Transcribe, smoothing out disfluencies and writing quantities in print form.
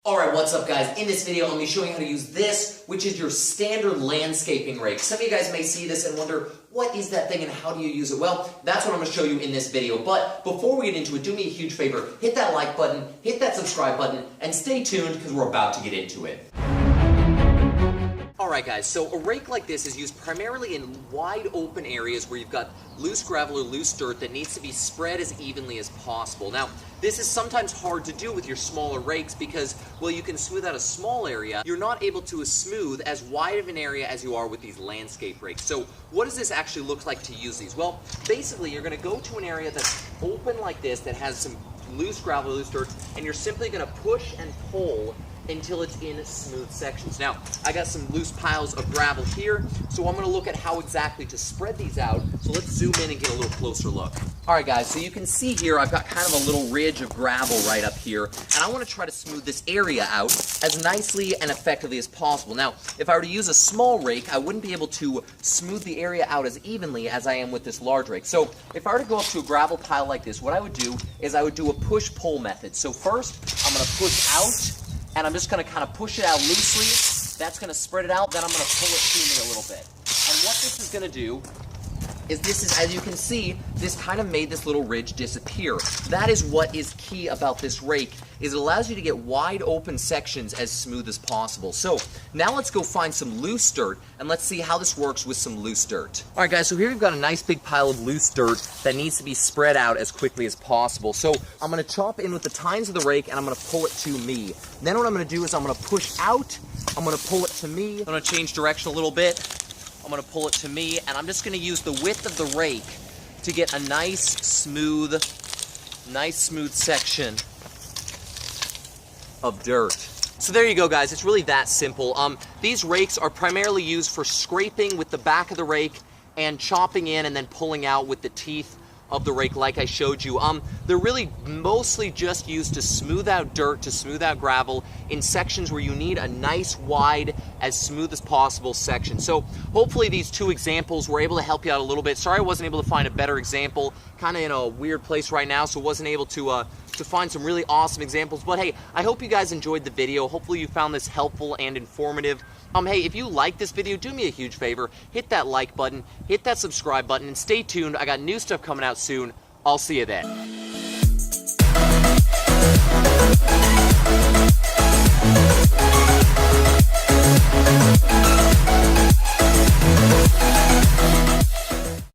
Alright, what's up guys? In this video, I'm going to be showing you how to use this, which is your standard landscaping rake. Some of you guys may see this and wonder, what is that thing and how do you use it? Well, that's what I'm going to show you in this video. But before we get into it, do me a huge favor, hit that like button, hit that subscribe button, and stay tuned because we're about to get into it. Alright guys, so a rake like this is used primarily in wide open areas where you've got loose gravel or loose dirt that needs to be spread as evenly as possible. Now, this is sometimes hard to do with your smaller rakes because, while you can smooth out a small area, you're not able to smooth as wide of an area as you are with these landscape rakes. So, what does this actually look like to use these? Well, basically, you're going to go to an area that's open like this that has some loose gravel, loose dirt, and you're simply going to push and pull until it's in smooth sections. Now, I got some loose piles of gravel here, so I'm going to look at how exactly to spread these out. So let's zoom in and get a little closer look. Alright guys, so you can see here I've got kind of a little ridge of gravel right up here, and I want to try to smooth this area out as nicely and effectively as possible. Now, if I were to use a small rake, I wouldn't be able to smooth the area out as evenly as I am with this large rake. So, if I were to go up to a gravel pile like this, what I would do is I would do a push-pull method. So first, I'm going to push out, and I'm just going to kind of push it out loosely. That's going to spread it out. Then I'm going to pull it to me a little bit. And what this is going to do is as you can see, this kind of made this little ridge disappear. That is what is key about this rake, is it allows you to get wide open sections as smooth as possible. So now let's go find some loose dirt, and let's see how this works with some loose dirt. Alright guys, so here we've got a nice big pile of loose dirt that needs to be spread out as quickly as possible. So I'm going to chop in with the tines of the rake, and I'm going to pull it to me. Then what I'm going to do is I'm going to push out, I'm going to pull it to me, I'm going to change direction a little bit, I'm going to pull it to me, and I'm just going to use the width of the rake to get a nice smooth section of dirt. So there you go guys, it's really that simple. These rakes are primarily used for scraping with the back of the rake and chopping in and then pulling out with the teeth of the rake like I showed you. They're really mostly just used to smooth out dirt, to smooth out gravel in sections where you need a nice wide, as smooth as possible section. So hopefully these two examples were able to help you out a little bit. Sorry I wasn't able to find a better example. Kind of in a weird place right now, so wasn't able to find some really awesome examples. But hey, I hope you guys enjoyed the video. Hopefully you found this helpful and informative. Hey, if you like this video, do me a huge favor. Hit that like button, hit that subscribe button, and stay tuned. I got new stuff coming out soon. I'll see you then.